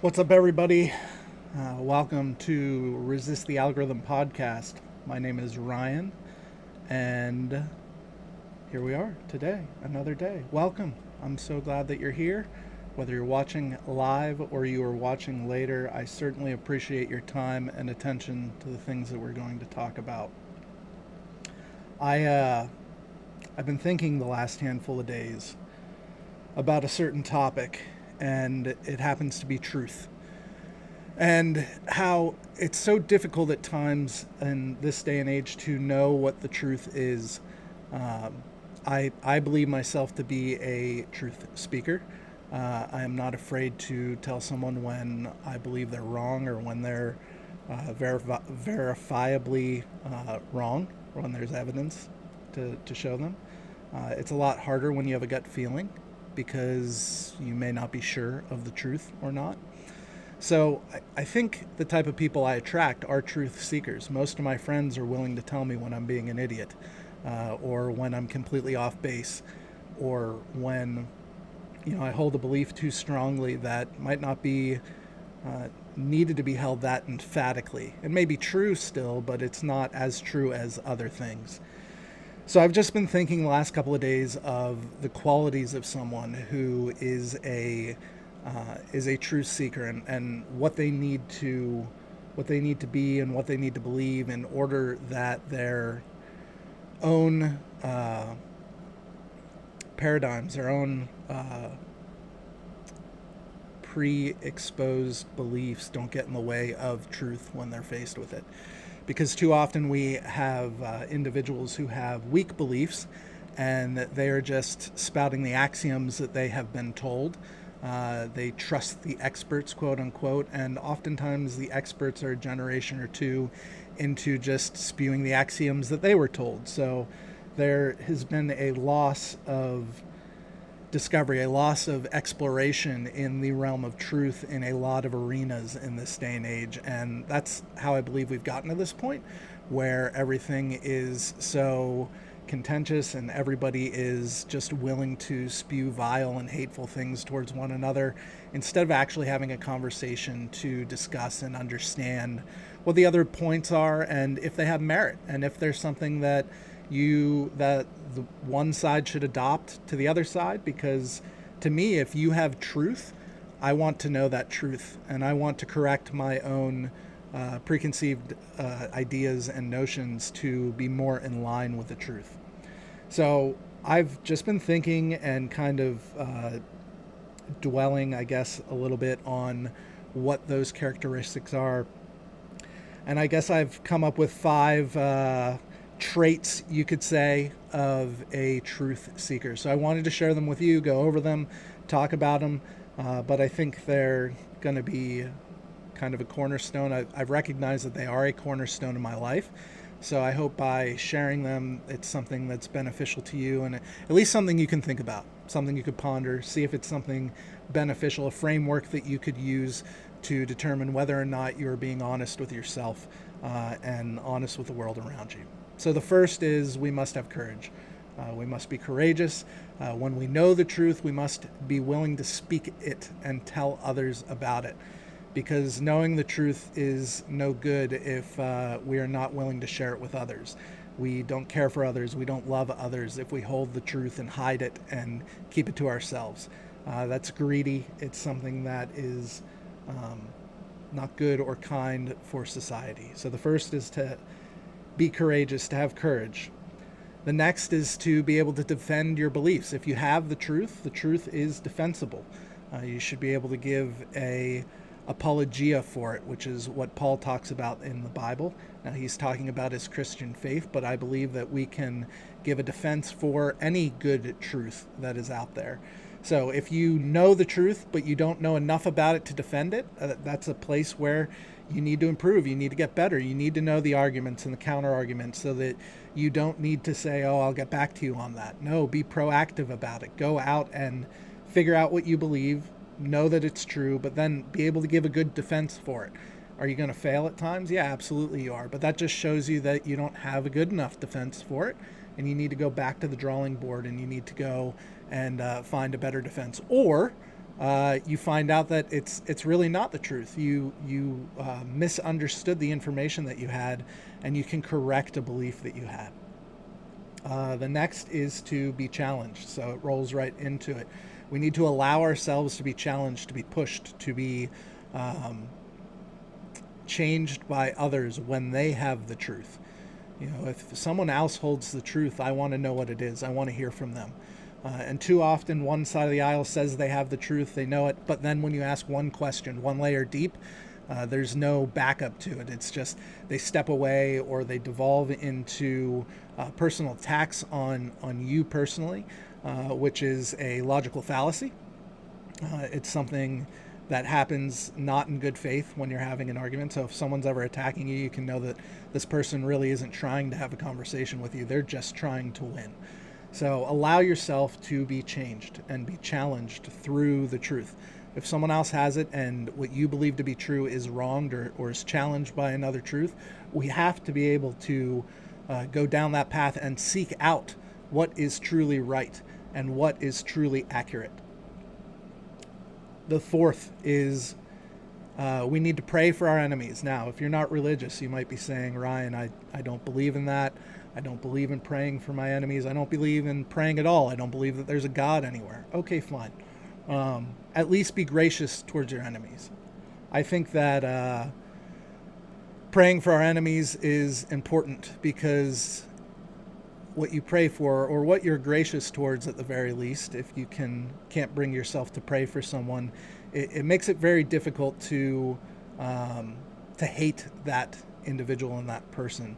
What's up, everybody? Welcome to Resist the Algorithm podcast. My name is Ryan, and here we are today, another day. Welcome. I'm so glad that you're here. Whether you're watching live or you are watching later, I certainly appreciate your time and attention to the things that we're going to talk about. I, uh, I've been thinking the last handful of days about a certain topic, and it happens to be truth. And how it's so difficult at times in this day and age to know what the truth is. Um, I believe myself to be a truth speaker. I am not afraid to tell someone when I believe they're wrong or when they're verifiably wrong, or when there's evidence to show them. It's a lot harder when you have a gut feeling because you may not be sure of the truth or not. So I think the type of people I attract are truth seekers. Most of my friends are willing to tell me when I'm being an idiot, or when I'm completely off base, or when I hold a belief too strongly that might not be needed to be held that emphatically. It may be true still, but it's not as true as other things. So I've just been thinking the last couple of days of the qualities of someone who is a truth seeker, and what they need to be and what they need to believe in order that their own paradigms, their own pre-exposed beliefs don't get in the way of truth when they're faced with it. Because too often we have individuals who have weak beliefs and that they are just spouting the axioms that they have been told. They trust the experts, quote unquote, and oftentimes the experts are a generation or two into just spewing the axioms that they were told. So there has been a loss of discovery, a loss of exploration in the realm of truth in a lot of arenas in this day and age. And that's how I believe we've gotten to this point where everything is so contentious and everybody is just willing to spew vile and hateful things towards one another instead of actually having a conversation to discuss and understand what the other points are and if they have merit and if there's something that the one side should adopt to the other side. Because to me, if you have truth, I want to know that truth and I want to correct my own preconceived ideas and notions to be more in line with the truth. So I've just been thinking and kind of dwelling, I guess, a little bit on what those characteristics are. And I guess I've come up with five traits, you could say, of a truth seeker. So I wanted to share them with you, go over them, talk about them. But I think they're going to be kind of a cornerstone. I've recognized that they are a cornerstone in my life. So I hope by sharing them, it's something that's beneficial to you and at least something you can think about, something you could ponder, see if it's something beneficial, a framework that you could use to determine whether or not you're being honest with yourself and honest with the world around you. So the first is we must have courage. We must be courageous. When we know the truth, we must be willing to speak it and tell others about it. Because knowing the truth is no good if we are not willing to share it with others. We don't care for others. We don't love others if we hold the truth and hide it and keep it to ourselves. That's greedy. It's something that is not good or kind for society. So the first is to be courageous, to have courage. The next is to be able to defend your beliefs. If you have the truth is defensible. You should be able to give a apologia for it, which is what Paul talks about in the Bible. Now he's talking about his Christian faith, but I believe that we can give a defense for any good truth that is out there. So if you know the truth, but you don't know enough about it to defend it, that's a place where you need to improve. You need to get better. You need to know the arguments and the counter arguments so that you don't need to say, oh, I'll get back to you on that. No, be proactive about it. Go out and figure out what you believe, know that it's true, but then be able to give a good defense for it. Are you going to fail at times? Yeah, absolutely you are. But that just shows you that you don't have a good enough defense for it, and you need to go back to the drawing board and you need to go and find a better defense. Or you find out that it's really not the truth. You misunderstood the information that you had, and you can correct a belief that you had. The next is to be challenged. So it rolls right into it. We need to allow ourselves to be challenged, to be pushed, to be changed by others when they have the truth. You know, if someone else holds the truth, I want to know what it is. I want to hear from them. And too often, one side of the aisle says they have the truth, they know it, but then when you ask one question, one layer deep, there's no backup to it. It's just they step away or they devolve into personal attacks on you personally, which is a logical fallacy. It's something that happens not in good faith when you're having an argument. So if someone's ever attacking you, you can know that this person really isn't trying to have a conversation with you. They're just trying to win. So allow yourself to be changed and be challenged through the truth. If someone else has it and what you believe to be true is wronged or is challenged by another truth, we have to be able to go down that path and seek out what is truly right and what is truly accurate. The fourth is we need to pray for our enemies. Now, if you're not religious, you might be saying, Ryan, I don't believe in that. I don't believe in praying for my enemies. I don't believe in praying at all. I don't believe that there's a God anywhere. Okay, fine. At least be gracious towards your enemies. I think that praying for our enemies is important because what you pray for, or what you're gracious towards at the very least, if you can't bring yourself to pray for someone, it makes it very difficult to hate that individual and that person.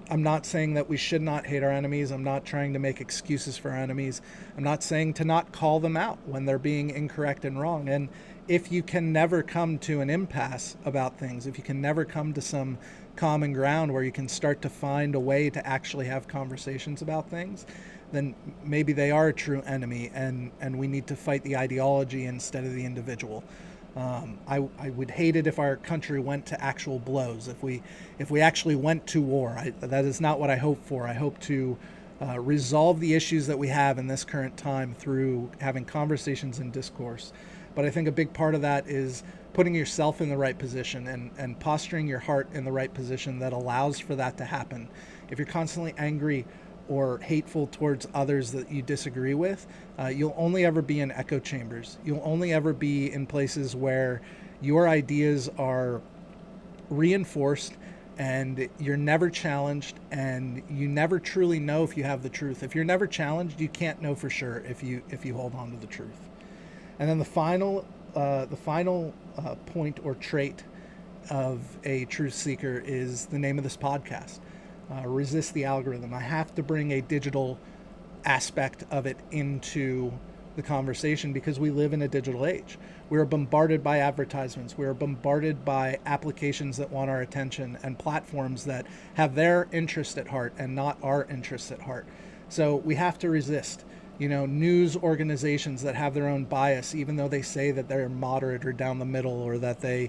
I'm not saying that we should not hate our enemies. I'm not trying to make excuses for our enemies. I'm not saying to not call them out when they're being incorrect and wrong. And if you can never come to an impasse about things, if you can never come to some common ground where you can start to find a way to actually have conversations about things, then maybe they are a true enemy and we need to fight the ideology instead of the individual. I would hate it if our country went to actual blows, if we actually went to war. That is not what I hope for. I hope to resolve the issues that we have in this current time through having conversations and discourse. But I think a big part of that is putting yourself in the right position and posturing your heart in the right position that allows for that to happen. If you're constantly angry or hateful towards others that you disagree with, you'll only ever be in echo chambers. You'll only ever be in places where your ideas are reinforced and you're never challenged, and you never truly know if you have the truth. If you're never challenged, you can't know for sure if you hold on to the truth. And then the final point or trait of a truth seeker is the name of this podcast. Resist the algorithm. I have to bring a digital aspect of it into the conversation because we live in a digital age. We are bombarded by advertisements. We are bombarded by applications that want our attention and platforms that have their interest at heart and not our interests at heart. So we have to resist. News organizations that have their own bias, even though they say that they're moderate or down the middle, or that they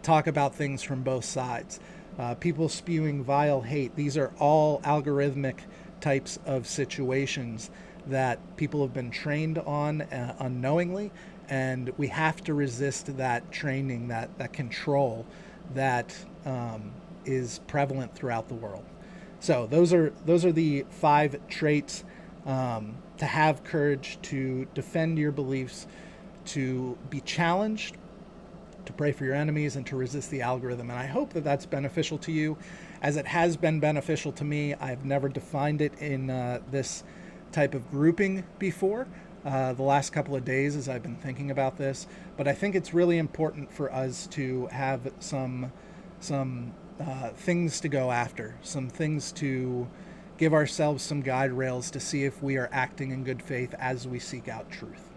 talk about things from both sides. People spewing vile hate. These are all algorithmic types of situations that people have been trained on unknowingly, and we have to resist that training, that control that is prevalent throughout the world. So those are the 5 traits to have courage, to defend your beliefs, to be challenged, to pray for your enemies, and to resist the algorithm. And I hope that that's beneficial to you, as it has been beneficial to me. I've never defined it in this type of grouping before, the last couple of days as I've been thinking about this. But I think it's really important for us to have some things to go after, some things to give ourselves some guide rails to see if we are acting in good faith as we seek out truth.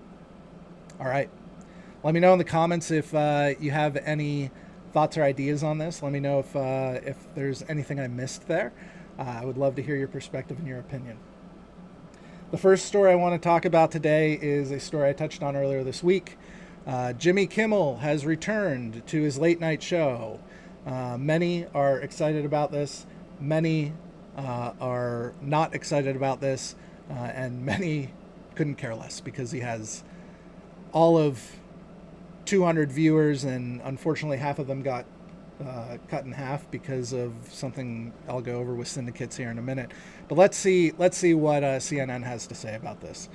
All right. Let me know in the comments if you have any thoughts or ideas on this. Let me know if there's anything I missed there. I would love to hear your perspective and your opinion. The first story I want to talk about today is a story I touched on earlier this week. Jimmy Kimmel has returned to his late night show. Many are excited about this. Many are not excited about this. And many couldn't care less because he has all of 200 viewers, and unfortunately half of them got cut in half because of something I'll go over with syndicates here in a minute. But let's see what CNN has to say about this.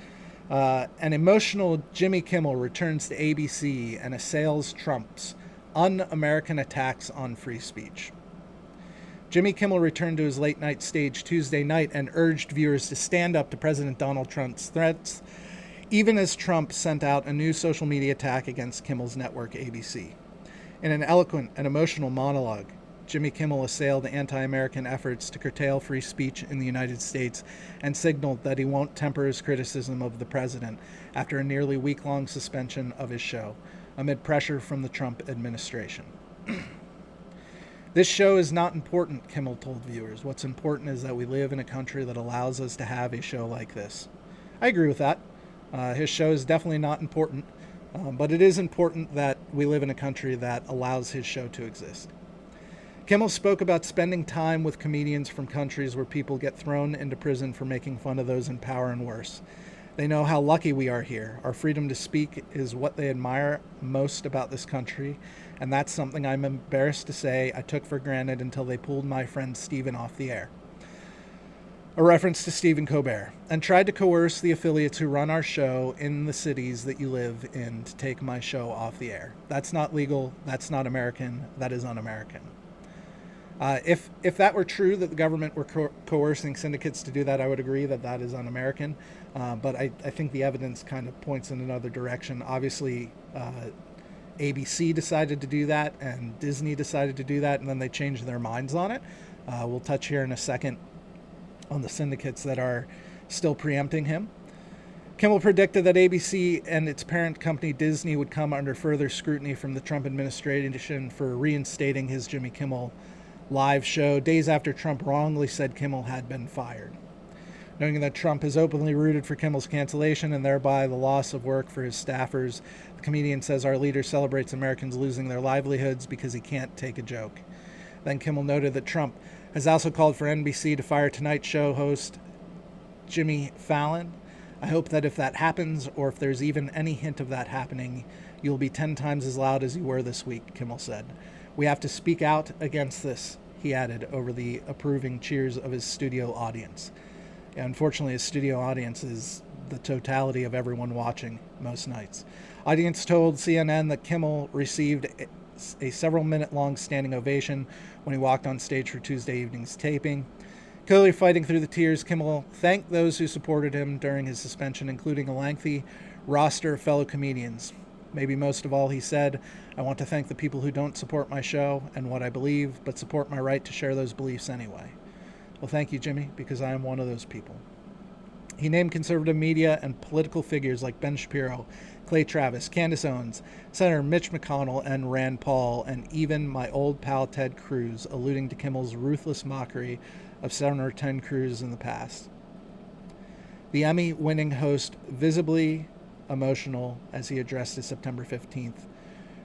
An emotional Jimmy Kimmel returns to ABC and assails Trump's un-American attacks on free speech. Jimmy Kimmel returned to his late-night stage Tuesday night and urged viewers to stand up to President Donald Trump's threats, even as Trump sent out a new social media attack against Kimmel's network, ABC. In an eloquent and emotional monologue, Jimmy Kimmel assailed anti-American efforts to curtail free speech in the United States and signaled that he won't temper his criticism of the president after a nearly week-long suspension of his show, amid pressure from the Trump administration. This show is not important, Kimmel told viewers. What's important is that we live in a country that allows us to have a show like this. I agree with that. His show is definitely not important, but it is important that we live in a country that allows his show to exist. Kimmel spoke about spending time with comedians from countries where people get thrown into prison for making fun of those in power and worse. They know how lucky we are here. Our freedom to speak is what they admire most about this country, and that's something I'm embarrassed to say I took for granted until they pulled my friend Stephen off the air. A reference to Stephen Colbert, and tried to coerce the affiliates who run our show in the cities that you live in to take my show off the air. That's not legal, that's not American, that is un-American. If that were true, that the government were coercing syndicates to do that, I would agree that that is un-American. But I think the evidence kind of points in another direction. Obviously, ABC decided to do that, and Disney decided to do that, and then they changed their minds on it. We'll touch here in a second on the syndicates that are still preempting him. Kimmel predicted that ABC and its parent company Disney would come under further scrutiny from the Trump administration for reinstating his Jimmy Kimmel Live show days after Trump wrongly said Kimmel had been fired. Knowing that Trump has openly rooted for Kimmel's cancellation and thereby the loss of work for his staffers, the comedian says our leader celebrates Americans losing their livelihoods because he can't take a joke. Then Kimmel noted that Trump has also called for NBC to fire Tonight Show host Jimmy Fallon. I hope that if that happens, or if there's even any hint of that happening, you'll be 10 times as loud as you were this week, Kimmel said. We have to speak out against this, he added, over the approving cheers of his studio audience. Unfortunately, his studio audience is the totality of everyone watching most nights. Audience told CNN that Kimmel received a several-minute-long standing ovation when he walked on stage for Tuesday evening's taping. Clearly fighting through the tears, Kimmel thanked those who supported him during his suspension, including a lengthy roster of fellow comedians. Maybe most of all, he said, I want to thank the people who don't support my show and what I believe, but support my right to share those beliefs anyway. Well, thank you, Jimmy, because I am one of those people. He named conservative media and political figures like Ben Shapiro, Clay Travis, Candace Owens, Senator Mitch McConnell, and Rand Paul, and even my old pal Ted Cruz, alluding to Kimmel's ruthless mockery of Senator Ted Cruz in the past. The Emmy-winning host, visibly emotional as he addressed his September 15th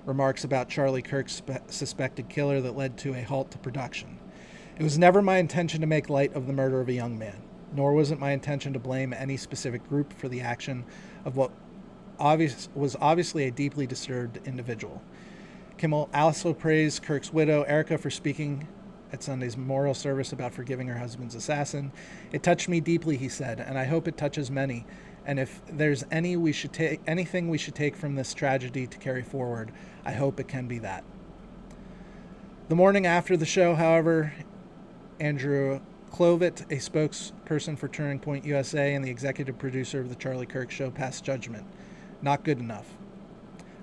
remarks about Charlie Kirk's suspected killer that led to a halt to production. It was never my intention to make light of the murder of a young man, nor was it my intention to blame any specific group for the action of what was obviously a deeply disturbed individual. Kimmel also praised Kirk's widow, Erica, for speaking at Sunday's memorial service about forgiving her husband's assassin. It touched me deeply, he said, and I hope it touches many. And if there's anything we should take from this tragedy to carry forward, I hope it can be that. The morning after the show, however, Andrew Clovet, a spokesperson for Turning Point USA and the executive producer of the Charlie Kirk Show, passed judgment. Not good enough.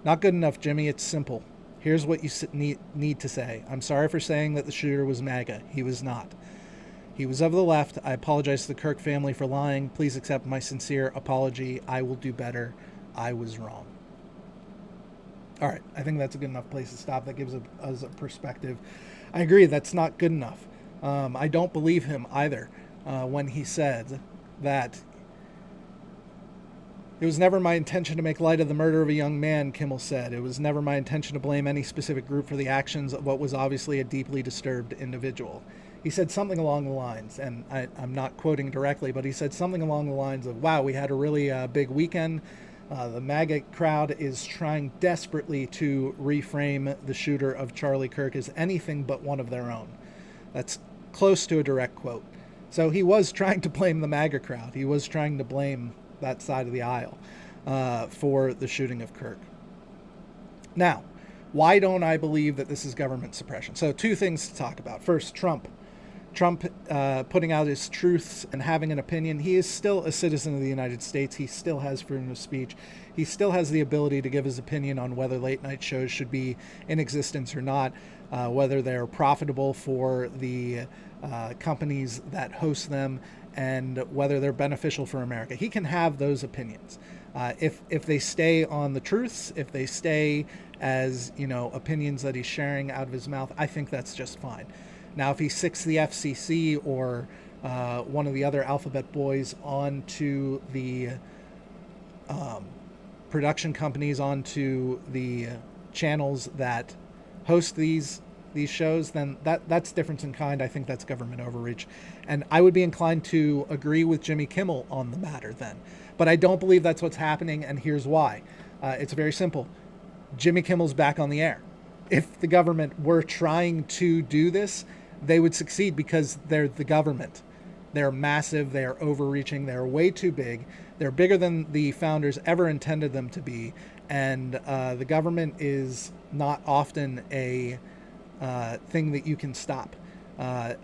Not good enough, Jimmy. It's simple. Here's what you need to say. I'm sorry for saying that the shooter was MAGA. He was not. He was of the left. I apologize to the Kirk family for lying. Please accept my sincere apology. I will do better. I was wrong. All right. I think that's a good enough place to stop. That gives us a perspective. I agree. That's not good enough. I don't believe him either when he said that it was never my intention to make light of the murder of a young man, Kimmel said. It was never my intention to blame any specific group for the actions of what was obviously a deeply disturbed individual. he said something along the lines, and I'm not quoting directly, but he said something along the lines of, wow, we had a really big weekend. The MAGA crowd is trying desperately to reframe the shooter of Charlie Kirk as anything but one of their own. That's close to a direct quote. So he was trying to blame the MAGA crowd. He was trying to blame that side of the aisle for the shooting of Kirk. Now, why don't I believe that this is government suppression? So 2 things to talk about. First, Trump putting out his truths and having an opinion. He is still a citizen of the United States. He still has freedom of speech. He still has the ability to give his opinion on whether late night shows should be in existence or not, whether they're profitable for the companies that host them, and whether they're beneficial for America. He can have those opinions. If they stay on the truths, if they stay as, opinions that he's sharing out of his mouth, I think that's just fine. Now, if he sicks the FCC or one of the other alphabet boys onto the production companies, onto the channels that host these shows, then that's difference in kind. I think that's government overreach. And I would be inclined to agree with Jimmy Kimmel on the matter then. But I don't believe that's what's happening, and here's why. It's very simple. Jimmy Kimmel's back on the air. If the government were trying to do this, they would succeed because they're the government. They're massive, they are overreaching, they're way too big. They're bigger than the founders ever intended them to be. And the government is not often a thing that you can stop.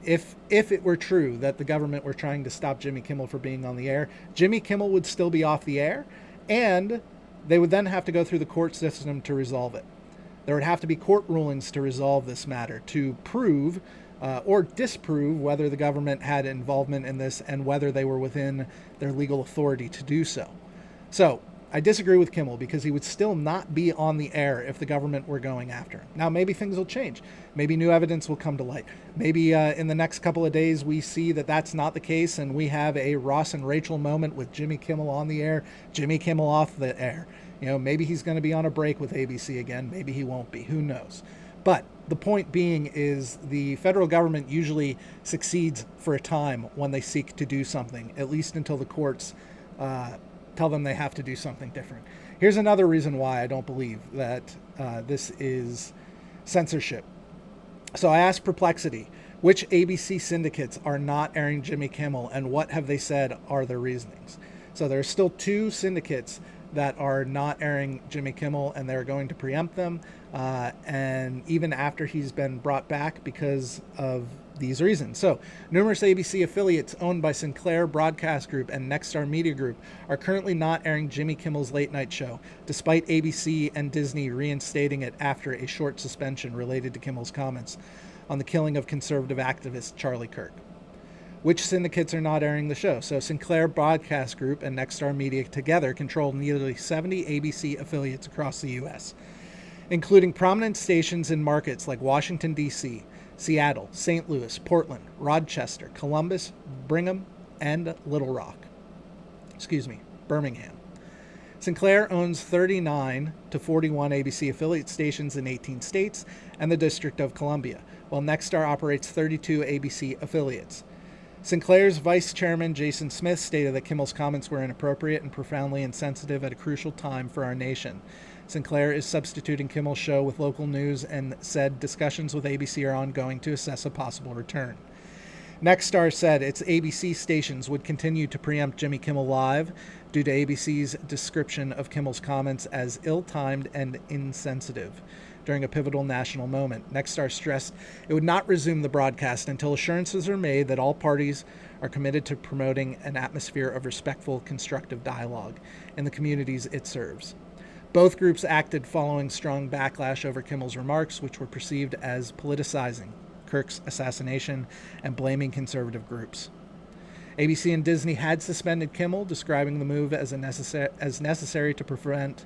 If it were true that the government were trying to stop Jimmy Kimmel from being on the air, Jimmy Kimmel would still be off the air, and they would then have to go through the court system to resolve it. There would have to be court rulings to resolve this matter, to prove or disprove whether the government had involvement in this and whether they were within their legal authority to do so. So I disagree with Kimmel because he would still not be on the air if the government were going after him. Now, maybe things will change. Maybe new evidence will come to light. Maybe in the next couple of days we see that that's not the case and we have a Ross and Rachel moment with Jimmy Kimmel on the air, Jimmy Kimmel off the air. Maybe he's going to be on a break with ABC again. Maybe he won't be. Who knows? But the point being is the federal government usually succeeds for a time when they seek to do something, at least until the courts tell them they have to do something different. Here's another reason why I don't believe that this is censorship. So I asked Perplexity, which ABC syndicates are not airing Jimmy Kimmel, and what have they said are their reasonings? So there are still 2 syndicates that are not airing Jimmy Kimmel, and they're going to preempt them, and even after he's been brought back because of these reasons. So numerous ABC affiliates owned by Sinclair Broadcast Group and Nexstar Media Group are currently not airing Jimmy Kimmel's late night show, despite ABC and Disney reinstating it after a short suspension related to Kimmel's comments on the killing of conservative activist Charlie Kirk. Which syndicates are not airing the show? So Sinclair Broadcast Group and Nexstar Media together control nearly 70 ABC affiliates across the U.S., including prominent stations in markets like Washington, D.C., Seattle, St. Louis, Portland, Rochester, Columbus, Birmingham, and Little Rock. Birmingham. Sinclair owns 39 to 41 ABC affiliate stations in 18 states and the District of Columbia, while Nexstar operates 32 ABC affiliates. Sinclair's vice chairman, Jason Smith, stated that Kimmel's comments were inappropriate and profoundly insensitive at a crucial time for our nation. Sinclair is substituting Kimmel's show with local news and said discussions with ABC are ongoing to assess a possible return. Nexstar said its ABC stations would continue to preempt Jimmy Kimmel Live due to ABC's description of Kimmel's comments as ill-timed and insensitive during a pivotal national moment. Nexstar stressed it would not resume the broadcast until assurances are made that all parties are committed to promoting an atmosphere of respectful, constructive dialogue in the communities it serves. Both groups acted following strong backlash over Kimmel's remarks, which were perceived as politicizing Kirk's assassination and blaming conservative groups. ABC and Disney had suspended Kimmel, describing the move as necessary to prevent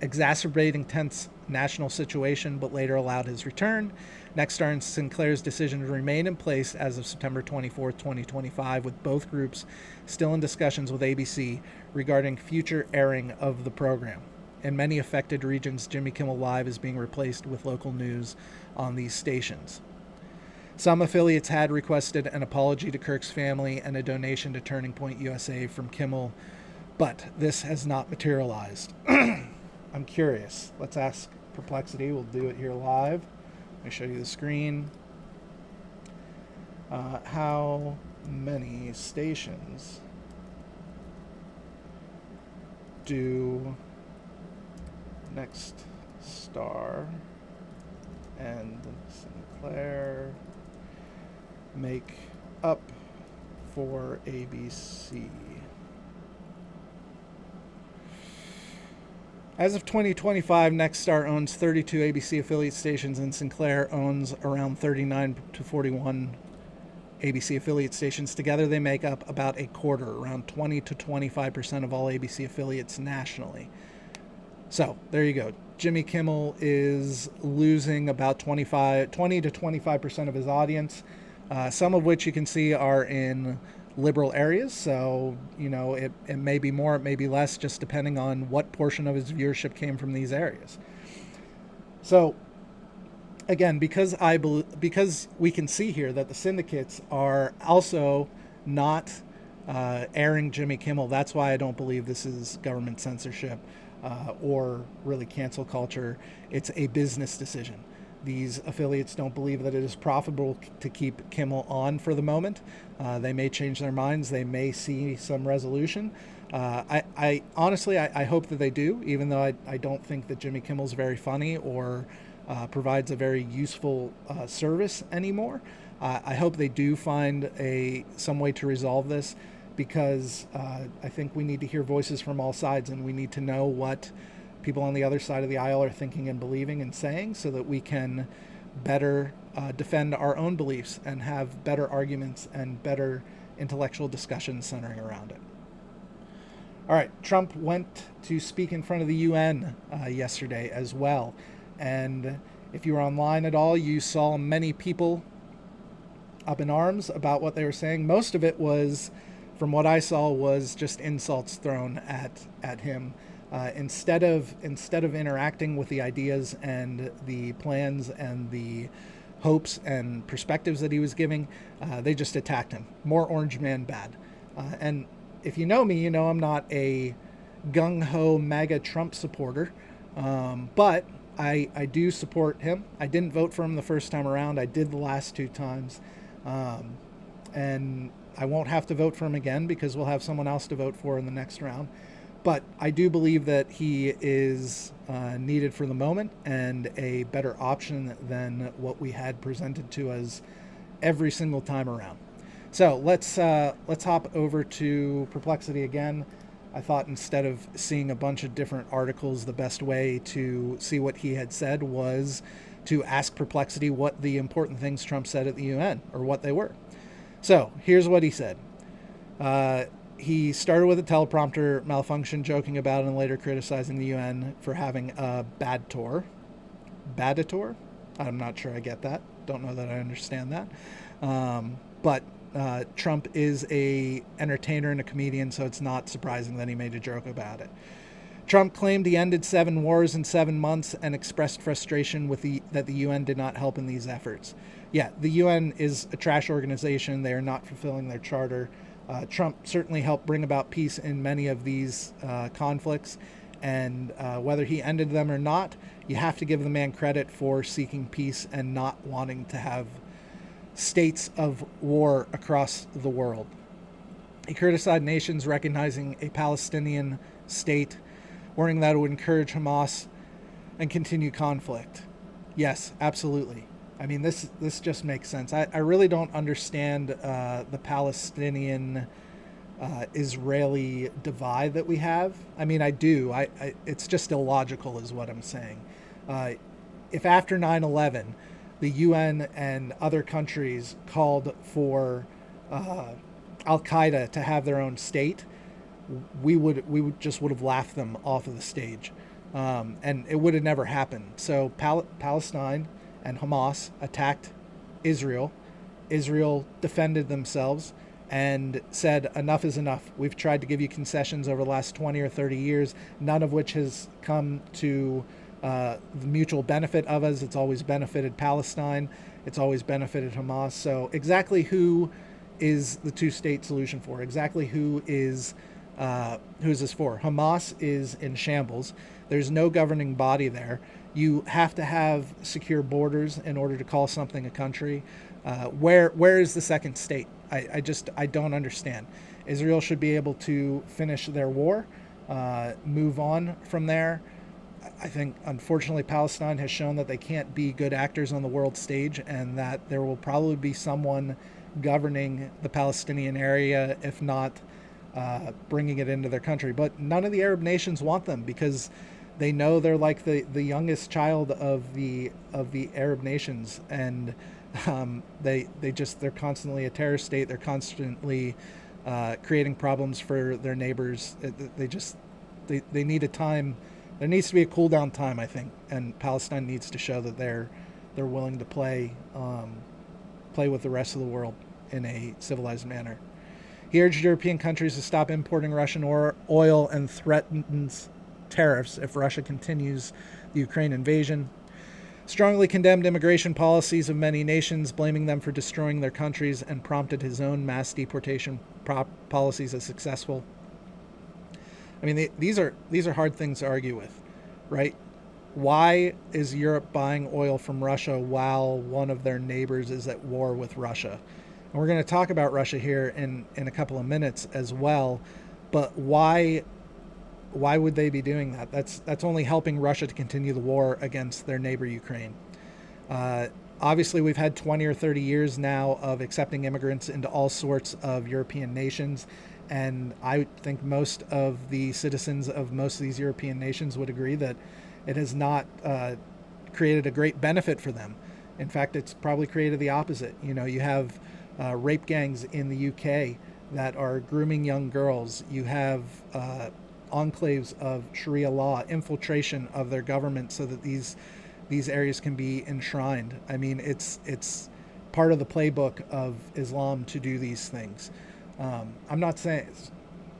exacerbating tense national situation, but later allowed his return. Nexstar and Sinclair's decision to remain in place as of September 24, 2025, with both groups still in discussions with ABC regarding future airing of the program. In many affected regions, Jimmy Kimmel Live is being replaced with local news on these stations. Some affiliates had requested an apology to Kirk's family and a donation to Turning Point USA from Kimmel, but this has not materialized. I'm curious. Let's ask Perplexity. We'll do it here live. Let me show you the screen. How many stations do Next Star and Sinclair make up for ABC? As of 2025, Nexstar owns 32 ABC affiliate stations and Sinclair owns around 39 to 41 ABC affiliate stations. Together, they make up about a quarter, around 20 to 25% of all ABC affiliates nationally. So there you go. Jimmy Kimmel is losing about 20 to 25% of his audience, some of which you can see are in liberal areas. So, it may be more, it may be less, just depending on what portion of his viewership came from these areas. So, again, because we can see here that the syndicates are also not airing Jimmy Kimmel, that's why I don't believe this is government censorship or really cancel culture. It's a business decision. These affiliates don't believe that it is profitable to keep Kimmel on for the moment. They may change their minds. They may see some resolution. I honestly hope that they do, even though I don't think that Jimmy Kimmel's very funny or provides a very useful service anymore. I hope they do find some way to resolve this, because I think we need to hear voices from all sides, and we need to know what people on the other side of the aisle are thinking and believing and saying, so that we can better defend our own beliefs and have better arguments and better intellectual discussions centering around it. All right, Trump went to speak in front of the UN yesterday as well. And if you were online at all, you saw many people up in arms about what they were saying. Most of it was, from what I saw, was just insults thrown at him. Instead of interacting with the ideas and the plans and the hopes and perspectives that he was giving, they just attacked him. More orange man bad. And if you know me, you know I'm not a gung-ho MAGA Trump supporter, but I do support him. I didn't vote for him the first time around. I did the last two times. And I won't have to vote for him again, because we'll have someone else to vote for in the next round. But I do believe that he is needed for the moment and a better option than what we had presented to us every single time around. So let's hop over to Perplexity again. I thought, instead of seeing a bunch of different articles, the best way to see what he had said was to ask Perplexity what the important things Trump said at the UN, or what they were. So here's what he said. He started with a teleprompter malfunction, joking about it, and later criticizing the UN for having a bad tour. Badator? I'm not sure I get that. Don't know that I understand that. But Trump is a entertainer and a comedian, so it's not surprising that he made a joke about it. Trump claimed he ended 7 wars in 7 months and expressed frustration with that the UN did not help in these efforts. Yeah, the UN is a trash organization. They are not fulfilling their charter. Trump certainly helped bring about peace in many of these conflicts, and whether he ended them or not, you have to give the man credit for seeking peace and not wanting to have states of war across the world. He criticized nations recognizing a Palestinian state, worrying that it would encourage Hamas and continue conflict. Yes, absolutely. I mean, this just makes sense. I really don't understand the Palestinian Israeli divide that we have. I mean, I do. It's just illogical is what I'm saying. If after 9/11, the UN and other countries called for Al-Qaeda to have their own state, we would have laughed them off of the stage, and it would have never happened. So Palestine and Hamas attacked Israel. Israel defended themselves and said, enough is enough. We've tried to give you concessions over the last 20 or 30 years, none of which has come to the mutual benefit of us. It's always benefited Palestine. It's always benefited Hamas. So exactly who is the two-state solution for? Exactly who is this for? Hamas is in shambles. There's no governing body there. You have to have secure borders in order to call something a country. Where is the second state? I don't understand. Israel should be able to finish their war, move on from there. I think, unfortunately, Palestine has shown that they can't be good actors on the world stage, and that there will probably be someone governing the Palestinian area, if not bringing it into their country. But none of the Arab nations want them, because they know they're like the youngest child of the Arab nations, and they're constantly a terror state. They're constantly creating problems for their neighbors. They need a time. There needs to be a cool down time, I think, and Palestine needs to show that they're willing to play with the rest of the world in a civilized manner. He urged European countries to stop importing Russian oil and threatens tariffs if Russia continues the Ukraine invasion. Strongly condemned immigration policies of many nations, blaming them for destroying their countries, and prompted his own mass deportation policies as successful. I mean, these are hard things to argue with, right? Why is Europe buying oil from Russia while one of their neighbors is at war with Russia? And we're going to talk about Russia here in a couple of minutes as well. But why would they be doing that? That's only helping Russia to continue the war against their neighbor Ukraine. Obviously, we've had 20 or 30 years now of accepting immigrants into all sorts of European nations. And I think most of the citizens of most of these European nations would agree that it has not created a great benefit for them. In fact, it's probably created the opposite. You know, you have rape gangs in the UK that are grooming young girls. You have enclaves of Sharia law, infiltration of their government so that these areas can be enshrined. I mean, it's part of the playbook of Islam to do these things. I'm not saying.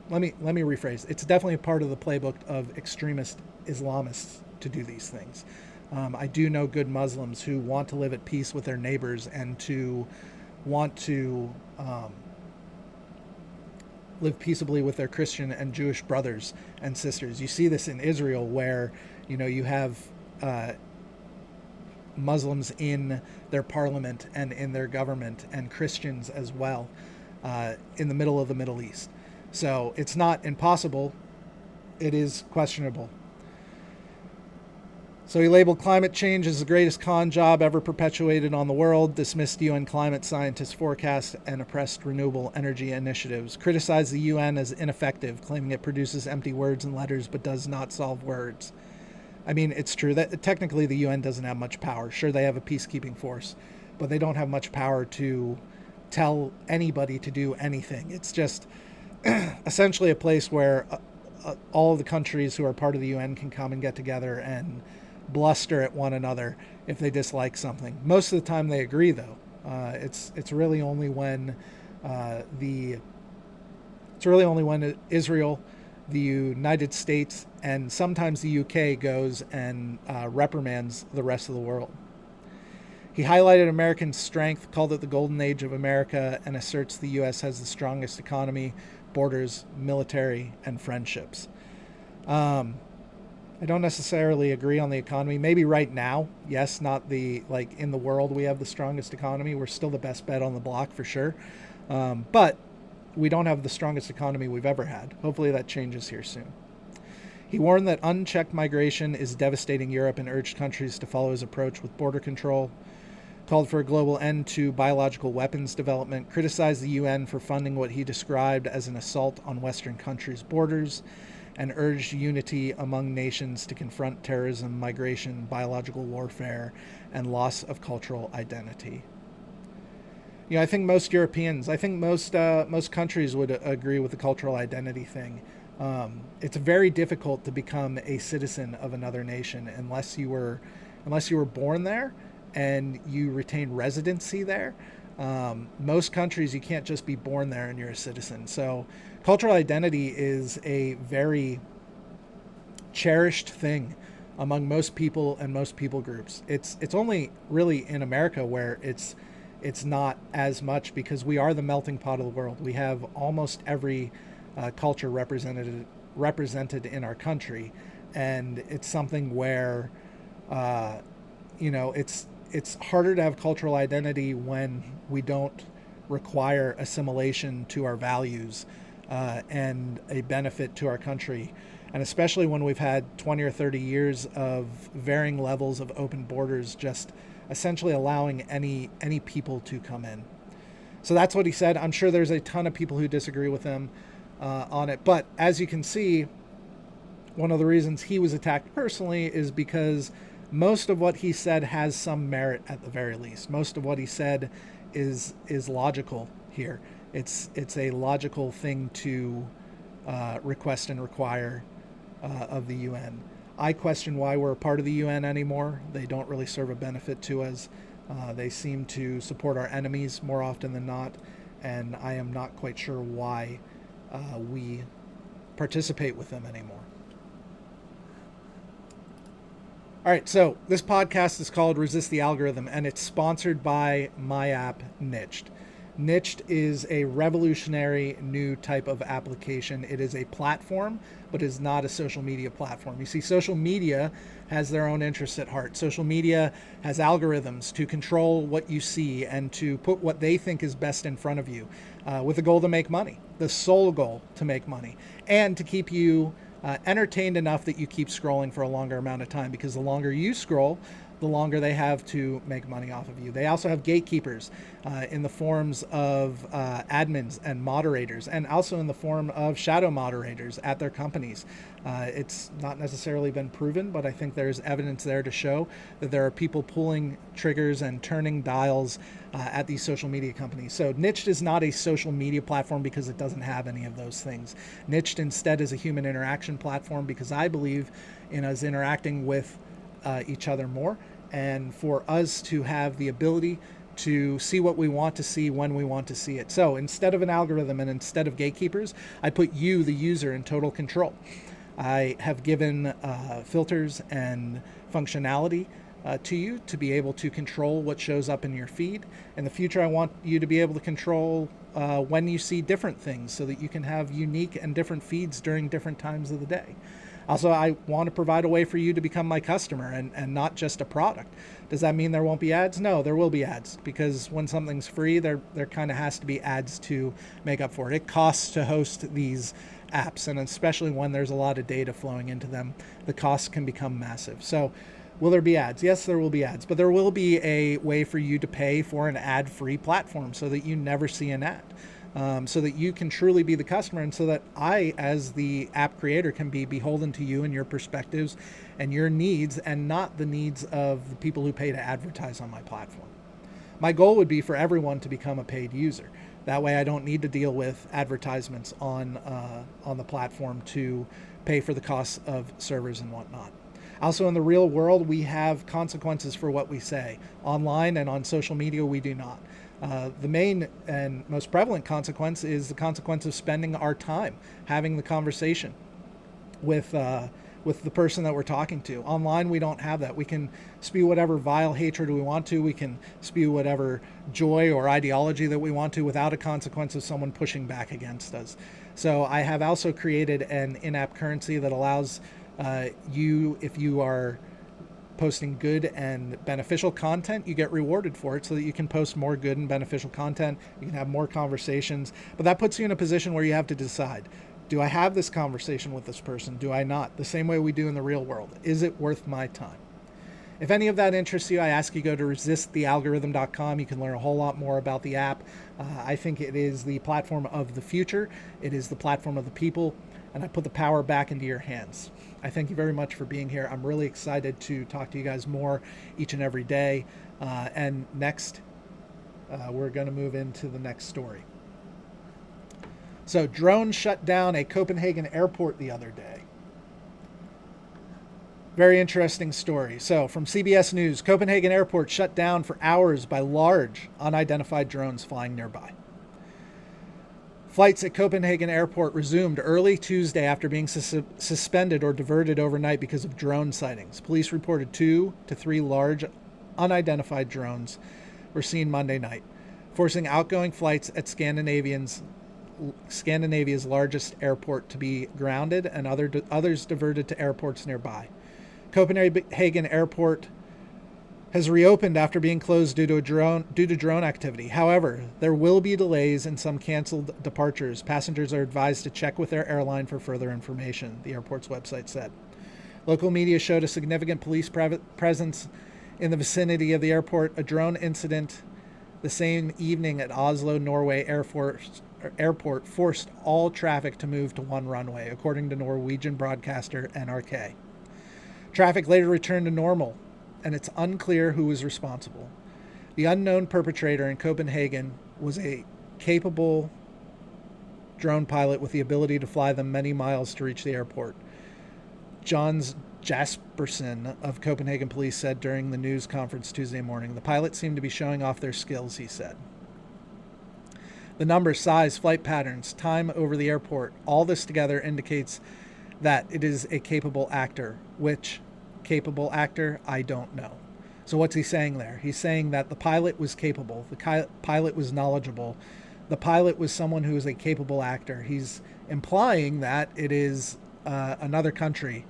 Let me rephrase. It's definitely a part of the playbook of extremist Islamists to do these things. I do know good Muslims who want to live at peace with their neighbors and to want to live peaceably with their Christian and Jewish brothers and sisters. You see this in Israel, where you have Muslims in their parliament and in their government, and Christians as well. In the middle of the Middle East. So it's not impossible. It is questionable. So he labeled climate change as the greatest con job ever perpetuated on the world, dismissed UN climate scientists' forecasts, and oppressed renewable energy initiatives, criticized the UN as ineffective, claiming it produces empty words and letters but does not solve words. I mean, it's true that technically the UN doesn't have much power. Sure, they have a peacekeeping force, but they don't have much power to tell anybody to do anything. It's just essentially a place where all of the countries who are part of the UN can come and get together and bluster at one another if they dislike something. Most of the time they agree, though. It's really only when Israel, the United States, and sometimes the UK goes and reprimands the rest of the world. He highlighted American strength, called it the golden age of America, and asserts the U.S. has the strongest economy, borders, military, and friendships. I don't necessarily agree on the economy. Maybe right now, yes, not in the world we have the strongest economy. We're still the best bet on the block for sure. But we don't have the strongest economy we've ever had. Hopefully that changes here soon. He warned that unchecked migration is devastating Europe and urged countries to follow his approach with border control. Called for a global end to biological weapons development, criticized the UN for funding what he described as an assault on Western countries' borders, and urged unity among nations to confront terrorism, migration, biological warfare, and loss of cultural identity. I think most countries would agree with the cultural identity thing. It's very difficult to become a citizen of another nation unless you were born there and you retain residency there. Most countries, you can't just be born there and you're a citizen. So cultural identity is a very cherished thing among most people and most people groups. It's only really in America where it's not as much, because we are the melting pot of the world. We have almost every culture represented in our country, and it's something where it's harder to have cultural identity when we don't require assimilation to our values and a benefit to our country. And especially when we've had 20 or 30 years of varying levels of open borders, just essentially allowing any people to come in. So that's what he said. I'm sure there's a ton of people who disagree with him on it. But as you can see, one of the reasons he was attacked personally is because most of what he said has some merit at the very least. Most of what he said is logical here. It's a logical thing to request and require of the UN. I question why we're a part of the UN anymore. They don't really serve a benefit to us. They seem to support our enemies more often than not, and I am not quite sure why we participate with them anymore. All right, so this podcast is called Resist the Algorithm, and it's sponsored by my app, Niched. Niched is a revolutionary new type of application. It is a platform, but is not a social media platform. You see, social media has their own interests at heart. Social media has algorithms to control what you see and to put what they think is best in front of you with the goal to make money, the sole goal to make money, and to keep you entertained enough that you keep scrolling for a longer amount of time, because the longer you scroll, the longer they have to make money off of you. They also have gatekeepers in the forms of admins and moderators, and also in the form of shadow moderators at their companies. It's not necessarily been proven, but I think there's evidence there to show that there are people pulling triggers and turning dials at these social media companies. So Niched is not a social media platform because it doesn't have any of those things. Niched instead is a human interaction platform, because I believe in us interacting with each other more, and for us to have the ability to see what we want to see when we want to see it. So instead of an algorithm and instead of gatekeepers, I put you, the user, in total control. I have given filters and functionality to you to be able to control what shows up in your feed. In the future, I want you to be able to control when you see different things, so that you can have unique and different feeds during different times of the day. Also, I want to provide a way for you to become my customer and not just a product. Does that mean there won't be ads? No, there will be ads, because when something's free, there kind of has to be ads to make up for it. It costs to host these apps, and especially when there's a lot of data flowing into them, the costs can become massive. So will there be ads? Yes, there will be ads, but there will be a way for you to pay for an ad-free platform so that you never see an ad. So that you can truly be the customer, and so that I, as the app creator, can be beholden to you and your perspectives and your needs, and not the needs of the people who pay to advertise on my platform. My goal would be for everyone to become a paid user. That way I don't need to deal with advertisements on the platform to pay for the costs of servers and whatnot. Also, in the real world, we have consequences for what we say. Online and on social media, we do not. The main and most prevalent consequence is the consequence of spending our time having the conversation with the person that we're talking to. Online, we don't have that. We can spew whatever vile hatred we want to. We can spew whatever joy or ideology that we want to without a consequence of someone pushing back against us. So I have also created an in-app currency that allows you, if you are posting good and beneficial content, you get rewarded for it, so that you can post more good and beneficial content. You can have more conversations, but that puts you in a position where you have to decide, do I have this conversation with this person? Do I not? The same way we do in the real world. Is it worth my time? If any of that interests you, I ask you go to resistthealgorithm.com. You can learn a whole lot more about the app. I think it is the platform of the future. It is the platform of the people, and I put the power back into your hands. I thank you very much for being here. I'm really excited to talk to you guys more each and every day. And next, we're going to move into the next story. So, drones shut down a Copenhagen airport the other day. Very interesting story. So, from CBS News, Copenhagen airport shut down for hours by large unidentified drones flying nearby. Flights at Copenhagen Airport resumed early Tuesday after being suspended or diverted overnight because of drone sightings. Police reported 2 to 3 large, unidentified drones were seen Monday night, forcing outgoing flights at Scandinavia's largest airport to be grounded and others diverted to airports nearby. Copenhagen Airport has reopened after being closed due to drone activity. However, there will be delays and some canceled departures. Passengers are advised to check with their airline for further information, the airport's website said. Local media showed a significant police presence in the vicinity of the airport. A drone incident the same evening at Oslo, Norway airport forced all traffic to move to one runway, according to Norwegian broadcaster NRK. Traffic later returned to normal, and it's unclear who was responsible. The unknown perpetrator in Copenhagen was a capable drone pilot with the ability to fly them many miles to reach the airport. Jons Jaspersen of Copenhagen police said during the news conference Tuesday morning. The pilots seemed to be showing off their skills, he said. The number, size, flight patterns, time over the airport, all this together indicates that it is a capable actor. Which capable actor? I don't know. So what's he saying there? He's saying that the pilot was capable. The pilot was knowledgeable. The pilot was someone who is a capable actor. He's implying that it is another country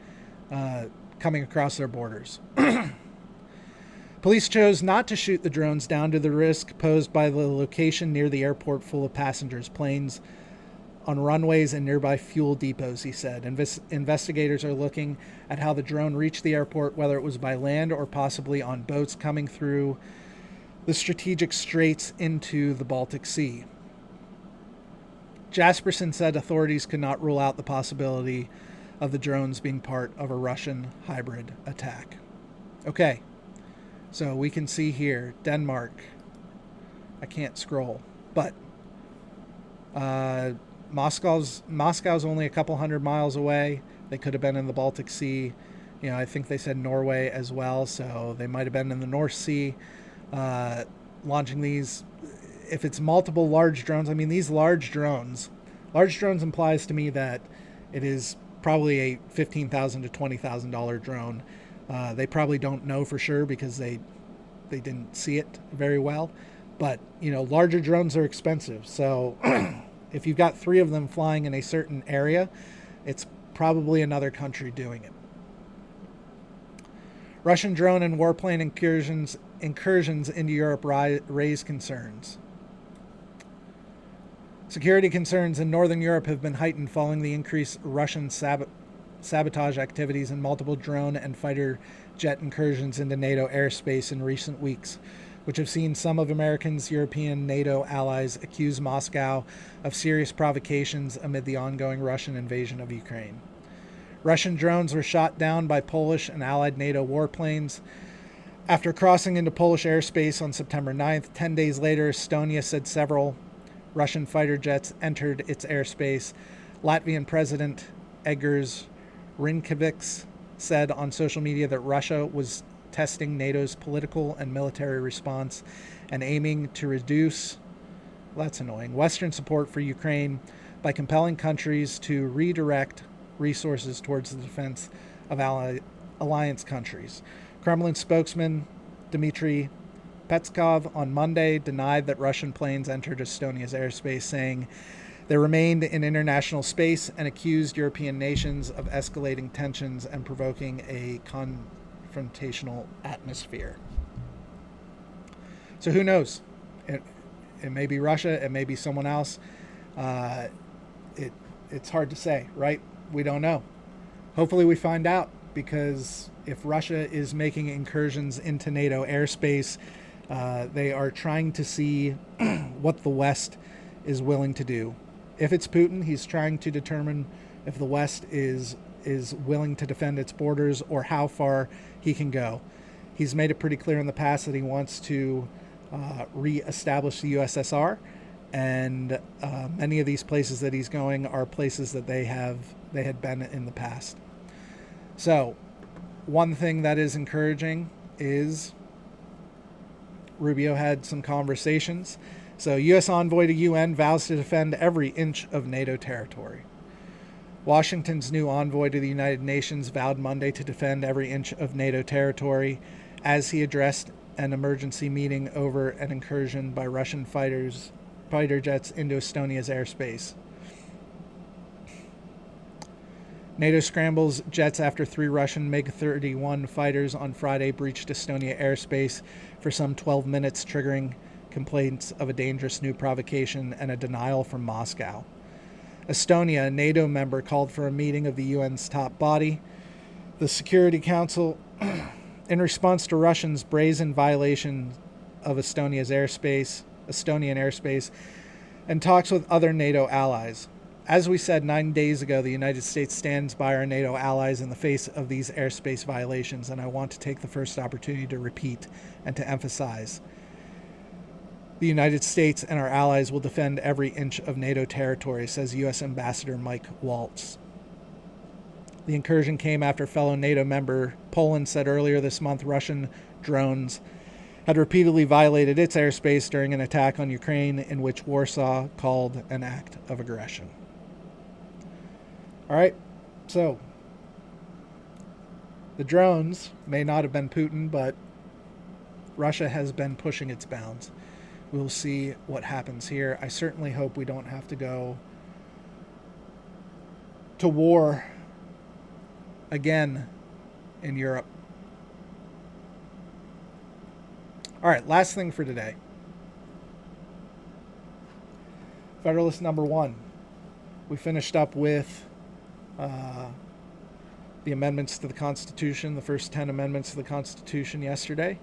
coming across their borders. Police chose not to shoot the drones down to the risk posed by the location near the airport full of passengers, planes on runways and nearby fuel depots, he said. Investigators are looking at how the drone reached the airport, whether it was by land or possibly on boats coming through the strategic straits into the Baltic Sea. Jaspersen said authorities could not rule out the possibility of the drones being part of a Russian hybrid attack. Okay, so we can see here, Denmark. I can't scroll, but Moscow's only a couple hundred miles away. They could have been in the Baltic Sea. You know, I think they said Norway as well, so they might have been in the North Sea launching these. If it's multiple large drones, I mean, these large drones implies to me that it is probably a $15,000 to $20,000 drone. They probably don't know for sure because they didn't see it very well. But, you know, larger drones are expensive. So if you've got 3 of them flying in a certain area, it's probably another country doing it. Russian drone and warplane incursions into Europe raise concerns. Security concerns in Northern Europe have been heightened following the increased Russian sabotage activities and multiple drone and fighter jet incursions into NATO airspace in recent weeks, which have seen some of Americans, European, NATO allies accuse Moscow of serious provocations amid the ongoing Russian invasion of Ukraine. Russian drones were shot down by Polish and allied NATO warplanes after crossing into Polish airspace on September 9th. 10 days later, Estonia said several Russian fighter jets entered its airspace. Latvian President Egers Rinkevics said on social media that Russia was testing NATO's political and military response and aiming to reduce, Western support for Ukraine by compelling countries to redirect resources towards the defense of alliance countries. Kremlin spokesman Dmitry Peskov on Monday denied that Russian planes entered Estonia's airspace, saying they remained in international space, and accused European nations of escalating tensions and provoking a confrontational atmosphere. So who knows? It may be Russia, it may be someone else. It's hard to say, right? We don't know. Hopefully we find out, because if Russia is making incursions into NATO airspace, they are trying to see what the West is willing to do. If it's Putin, he's trying to determine if the West is willing to defend its borders or how far he can go. He's made it pretty clear in the past that he wants to re-establish the USSR, and many of these places that he's going are places that they had been in the past. So one thing that is encouraging is Rubio had some conversations So, U.S. envoy to UN vows to defend every inch of NATO territory. Washington's new envoy to the United Nations vowed Monday to defend every inch of NATO territory as he addressed an emergency meeting over an incursion by Russian fighter jets into Estonia's airspace. NATO scrambles jets after 3 Russian MiG-31 fighters on Friday breached Estonia airspace for some 12 minutes, triggering complaints of a dangerous new provocation and a denial from Moscow. Estonia, a NATO member, called for a meeting of the UN's top body, the Security Council, in response to Russians' brazen violation of Estonian airspace, and talks with other NATO allies. As we said 9 days ago, the United States stands by our NATO allies in the face of these airspace violations, and I want to take the first opportunity to repeat and to emphasize. The United States and our allies will defend every inch of NATO territory, says U.S. Ambassador Mike Waltz. The incursion came after fellow NATO member Poland said earlier this month Russian drones had repeatedly violated its airspace during an attack on Ukraine in which Warsaw called an act of aggression. All right, so the drones may not have been Putin, but Russia has been pushing its bounds. We'll see what happens here. I certainly hope we don't have to go to war again in Europe. All right, last thing for today. Federalist number 1. We finished up with the amendments to the Constitution, the first 10 amendments to the Constitution yesterday.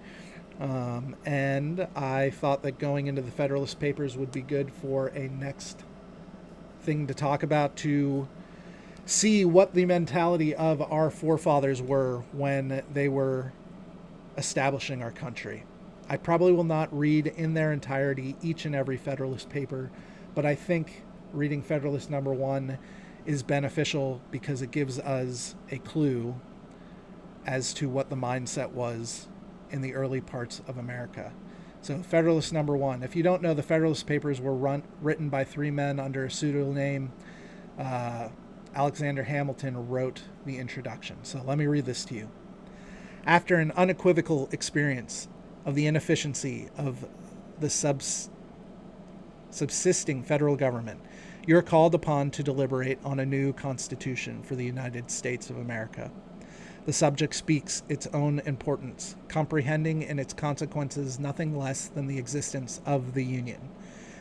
And I thought that going into the Federalist Papers would be good for a next thing to talk about, to see what the mentality of our forefathers were when they were establishing our country. I probably will not read in their entirety each and every Federalist paper, but I think reading Federalist number 1 is beneficial because it gives us a clue as to what the mindset was in the early parts of America. So Federalist number 1. If you don't know, the Federalist Papers were written by 3 men under a pseudonym. Alexander Hamilton wrote the introduction. So let me read this to you. After an unequivocal experience of the inefficiency of the subsisting federal government, you're called upon to deliberate on a new Constitution for the United States of America. The subject speaks its own importance, comprehending in its consequences nothing less than the existence of the Union,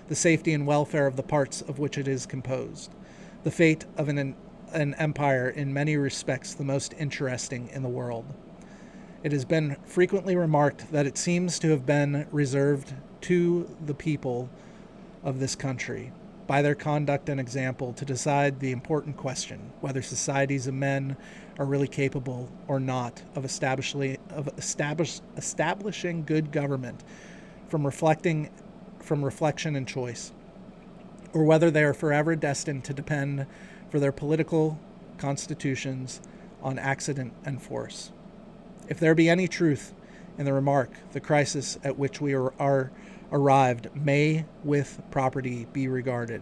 the safety and welfare of the parts of which it is composed, the fate of an empire in many respects the most interesting in the world. It has been frequently remarked that it seems to have been reserved to the people of this country, by their conduct and example, to decide the important question whether societies of men are really capable or not of establishing good government from reflection and choice, or whether they are forever destined to depend for their political constitutions on accident and force. If there be any truth in the remark, the crisis at which we are arrived may with property be regarded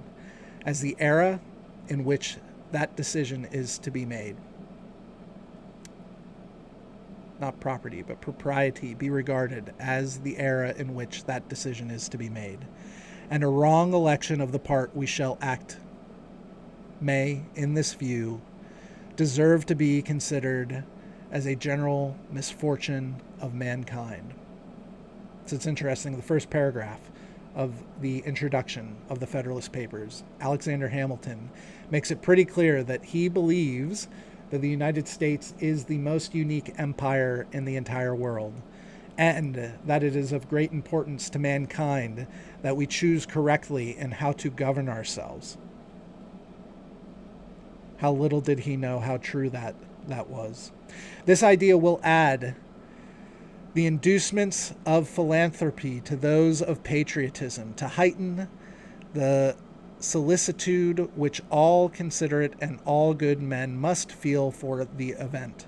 as the era in which that decision is to be made. Not property, but propriety be regarded as the era in which that decision is to be made. And a wrong election of the part we shall act may, in this view, deserve to be considered as a general misfortune of mankind. So it's interesting, the first paragraph of the introduction of the Federalist Papers, Alexander Hamilton makes it pretty clear that he believes that the United States is the most unique empire in the entire world, and that it is of great importance to mankind that we choose correctly in how to govern ourselves. How little did he know how true that was. This idea will add the inducements of philanthropy to those of patriotism, to heighten the solicitude which all considerate and all good men must feel for the event.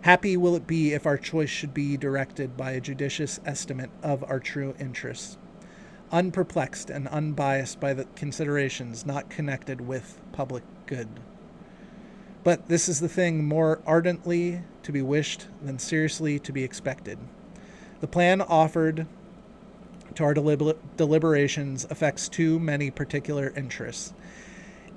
Happy will it be if our choice should be directed by a judicious estimate of our true interests. unperplexed and unbiased by the considerations not connected with public good. But this is the thing more ardently to be wished than seriously to be expected. The plan offered to our deliberations affects too many particular interests,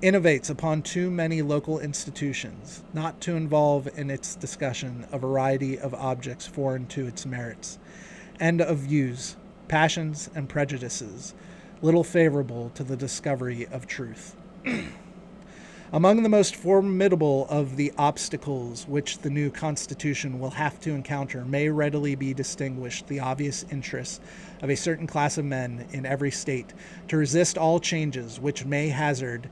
innovates upon too many local institutions, not to involve in its discussion a variety of objects foreign to its merits, and of views, passions, and prejudices, little favorable to the discovery of truth. Among the most formidable of the obstacles which the new Constitution will have to encounter may readily be distinguished the obvious interest of a certain class of men in every state to resist all changes which may hazard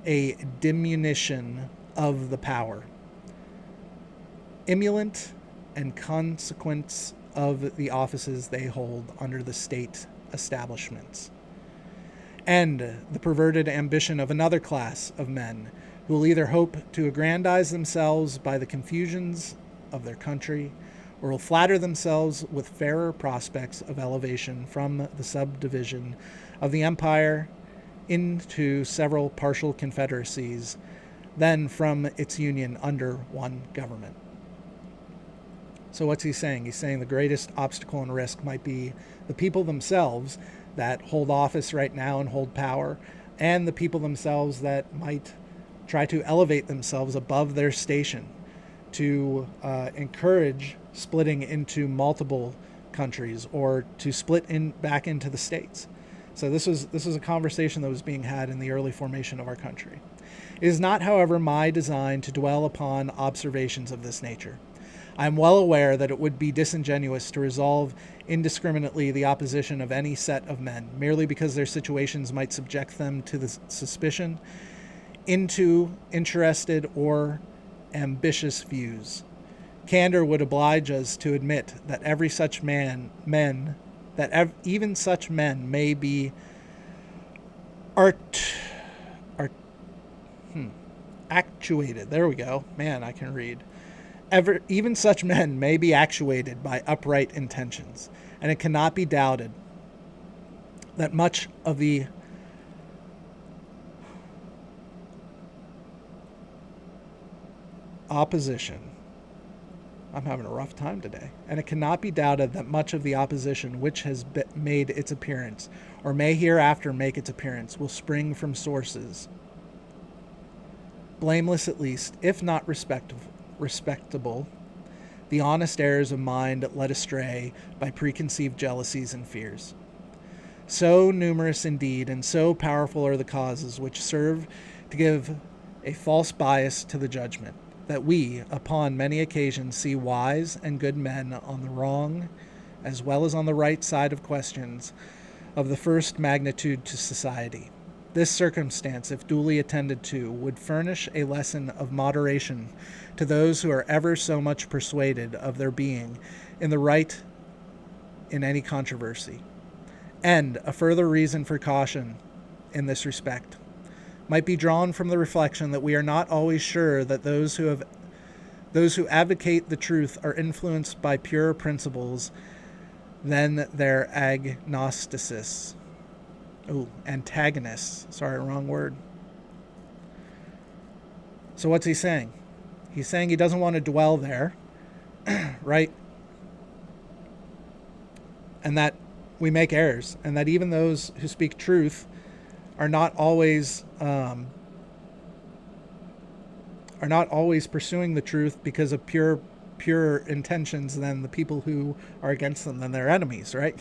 a diminution of the power, emulant and consequence of the offices they hold under the state establishments, and the perverted ambition of another class of men who will either hope to aggrandize themselves by the confusions of their country, or will flatter themselves with fairer prospects of elevation from the subdivision of the empire into several partial confederacies than from its union under one government. So what's he saying? He's saying the greatest obstacle and risk might be the people themselves that hold office right now and hold power, and the people themselves that might try to elevate themselves above their station to encourage splitting into multiple countries or to split back into the states. So this was a conversation that was being had in the early formation of our country. It is not, however, my design to dwell upon observations of this nature. I am well aware that it would be disingenuous to resolve indiscriminately the opposition of any set of men, merely because their situations might subject them to the suspicion into interested or ambitious views. Candor would oblige us to admit that even such men may be actuated. There we go. Man, I can read. Even such men may be actuated by upright intentions, and it cannot be doubted that much of the opposition, I'm having a rough time today, and it cannot be doubted that much of the opposition which has made its appearance, or may hereafter make its appearance, will spring from sources, blameless at least, if not respectable, the honest errors of mind led astray by preconceived jealousies and fears. So numerous indeed, and so powerful are the causes which serve to give a false bias to the judgment, that we, upon many occasions, see wise and good men on the wrong as well as on the right side of questions of the first magnitude to society. This circumstance, if duly attended to, would furnish a lesson of moderation to those who are ever so much persuaded of their being in the right in any controversy, and a further reason for caution in this respect might be drawn from the reflection that we are not always sure that those who advocate the truth are influenced by purer principles than their antagonists. Sorry, wrong word. So what's he saying? He's saying he doesn't want to dwell there, right? And that we make errors, and that even those who speak truth are not always pursuing the truth because of pure intentions than the people who are against them, than their enemies, right?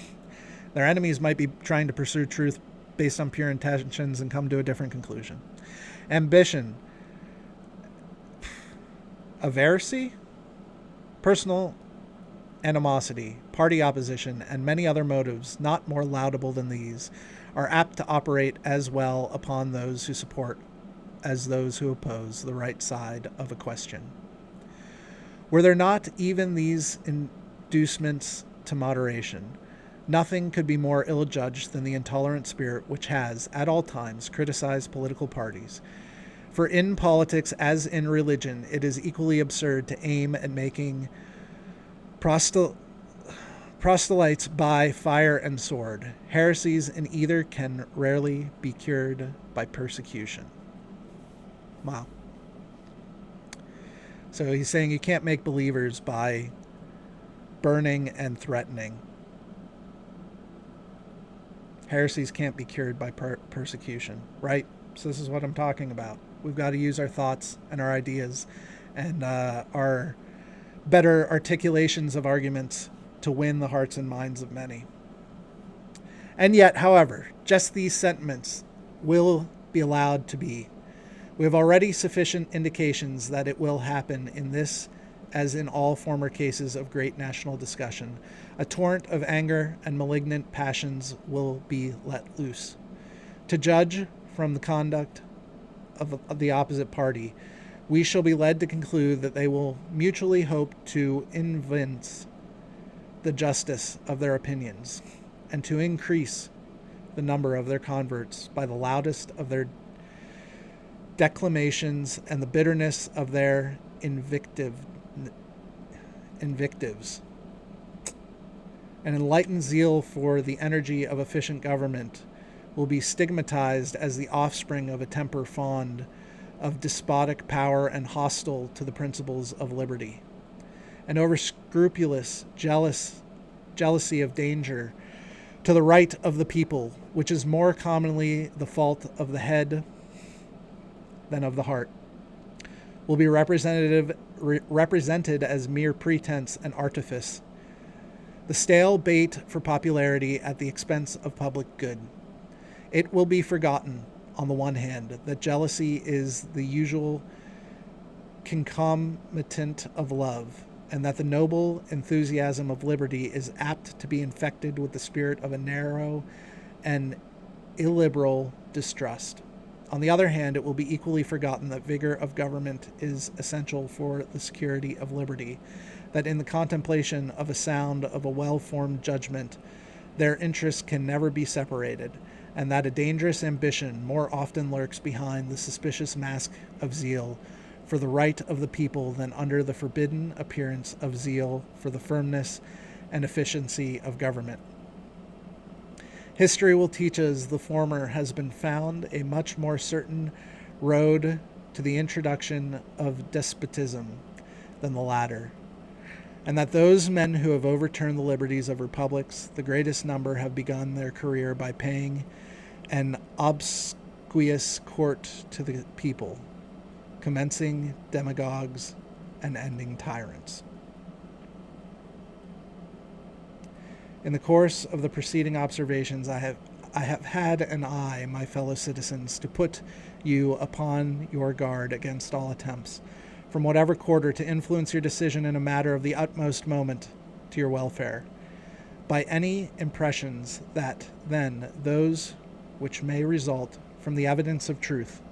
Their enemies might be trying to pursue truth based on pure intentions and come to a different conclusion. Ambition, avarice, personal animosity, party opposition, and many other motives not more laudable than these are apt to operate as well upon those who support as those who oppose the right side of a question. Were there not even these inducements to moderation, nothing could be more ill-judged than the intolerant spirit which has, at all times, criticized political parties. For in politics, as in religion, it is equally absurd to aim at making proselytes by fire and sword. Heresies in either can rarely be cured by persecution. Wow. So he's saying you can't make believers by burning and threatening. Heresies can't be cured by persecution, right? So this is what I'm talking about. We've got to use our thoughts and our ideas and our better articulations of arguments to win the hearts and minds of many. And yet, however, just these sentiments will be allowed to be. We have already sufficient indications that it will happen in this, as in all former cases of great national discussion. A torrent of anger and malignant passions will be let loose. To judge from the conduct of the opposite party, we shall be led to conclude that they will mutually hope to evince the justice of their opinions and to increase the number of their converts by the loudest of their declamations and the bitterness of their invectives. An enlightened zeal for the energy of efficient government will be stigmatized as the offspring of a temper fond of despotic power and hostile to the principles of liberty. An overscrupulous jealousy of danger to the right of the people, which is more commonly the fault of the head than of the heart, will be represented as mere pretense and artifice, the stale bait for popularity at the expense of public good. It will be forgotten, on the one hand, that jealousy is the usual concomitant of love, and that the noble enthusiasm of liberty is apt to be infected with the spirit of a narrow and illiberal distrust. On the other hand, it will be equally forgotten that vigor of government is essential for the security of liberty, that in the contemplation of a well-formed judgment, their interests can never be separated, and that a dangerous ambition more often lurks behind the suspicious mask of zeal for the right of the people than under the forbidden appearance of zeal for the firmness and efficiency of government. History will teach us the former has been found a much more certain road to the introduction of despotism than the latter, and that those men who have overturned the liberties of republics, the greatest number have begun their career by paying an obsequious court to the people, commencing demagogues and ending tyrants. In the course of the preceding observations, I have had an eye, my fellow citizens, to put you upon your guard against all attempts, from whatever quarter, to influence your decision in a matter of the utmost moment to your welfare, by any impressions that, then, those which may result from the evidence of truth,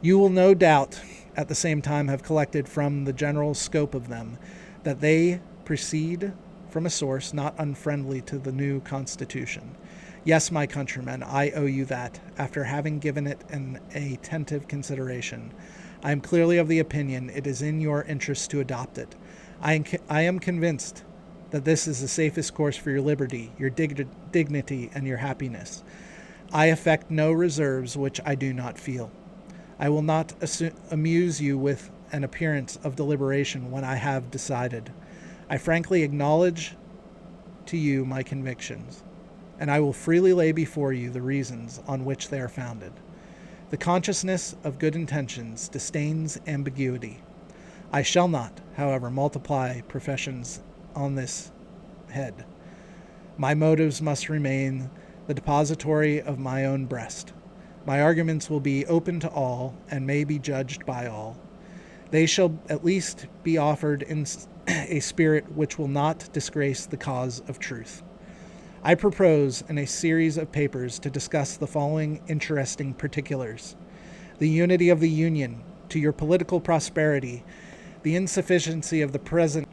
you will no doubt at the same time have collected from the general scope of them, that they proceed from a source not unfriendly to the new Constitution. Yes, my countrymen, I owe you that, after having given it an attentive consideration. I am clearly of the opinion it is in your interest to adopt it. I am convinced that this is the safest course for your liberty, your dignity, and your happiness. I affect no reserves which I do not feel. I will not amuse you with an appearance of deliberation when I have decided. I frankly acknowledge to you my convictions, and I will freely lay before you the reasons on which they are founded. The consciousness of good intentions disdains ambiguity. I shall not, however, multiply professions on this head. My motives must remain the depository of my own breast. My arguments will be open to all and may be judged by all. They shall at least be offered in a spirit which will not disgrace the cause of truth. I propose in a series of papers to discuss the following interesting particulars: the unity of the Union, to your political prosperity, the insufficiency of the present,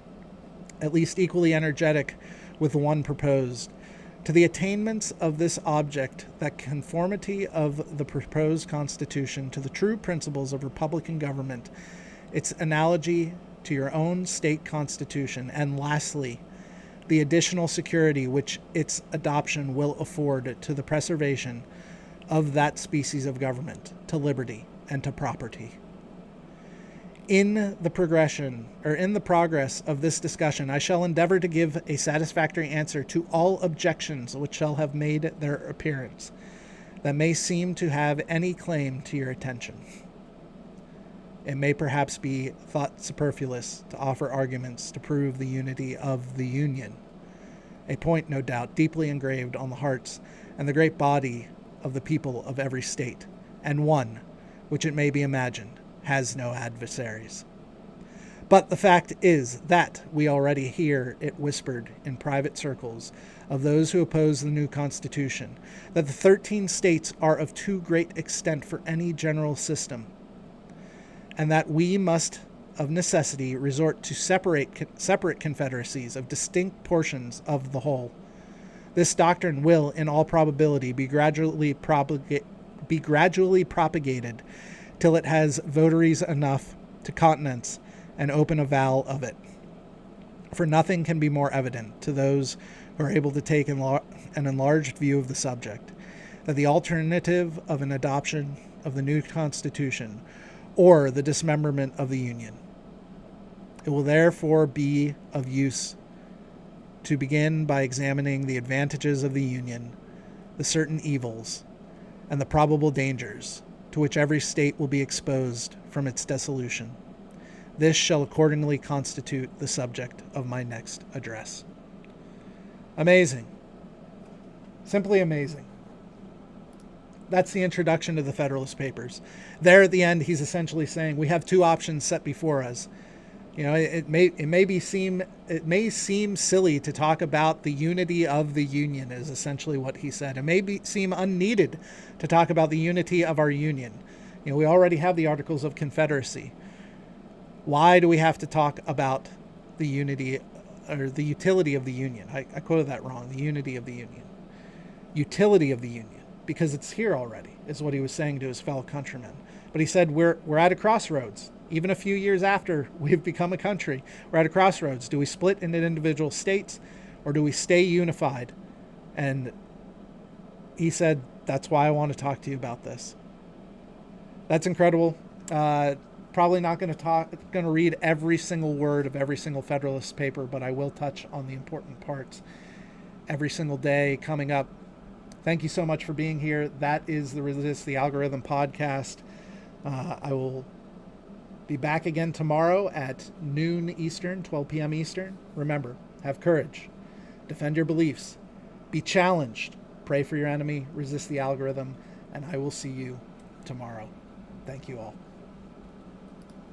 at least equally energetic with the one proposed, to the attainments of this object, that conformity of the proposed Constitution to the true principles of republican government, its analogy to your own state constitution, and lastly, the additional security which its adoption will afford to the preservation of that species of government, to liberty, and to property. In the progress of this discussion, I shall endeavor to give a satisfactory answer to all objections which shall have made their appearance that may seem to have any claim to your attention. It may perhaps be thought superfluous to offer arguments to prove the unity of the Union, a point, no doubt, deeply engraved on the hearts and the great body of the people of every state, and one, which it may be imagined, has no adversaries. But the fact is that we already hear it whispered in private circles of those who oppose the new Constitution, that the 13 states are of too great extent for any general system, and that we must of necessity resort to separate confederacies of distinct portions of the whole. This doctrine will, in all probability, be gradually propagated till it has votaries enough to countenance and open avowal of it. For nothing can be more evident to those who are able to take an enlarged view of the subject, that the alternative of an adoption of the new Constitution or the dismemberment of the Union. It will therefore be of use to begin by examining the advantages of the Union, the certain evils, and the probable dangers to which every state will be exposed from its dissolution. This shall accordingly constitute the subject of my next address. Amazing. Simply amazing. That's the introduction to the Federalist Papers. There at the end, he's essentially saying we have two options set before us. You know, it may seem silly to talk about the unity of the Union, is essentially what he said. It may seem unneeded to talk about the unity of our Union. You know, we already have the Articles of Confederacy. Why do we have to talk about the unity or the utility of the Union? I quoted that wrong. The unity of the Union. Utility of the Union. Because it's here already, is what he was saying to his fellow countrymen. But he said we're at a crossroads. Even a few years after we've become a country, we're at a crossroads. Do we split into individual states, or do we stay unified? And he said, that's why I want to talk to you about this. That's incredible. Probably not going to read every single word of every single Federalist paper, but I will touch on the important parts every single day coming up. Thank you so much for being here. That is the Resist the Algorithm podcast. I will be back again tomorrow at noon Eastern, 12 p.m. Eastern. Remember, have courage. Defend your beliefs. Be challenged. Pray for your enemy. Resist the algorithm. And I will see you tomorrow. Thank you all.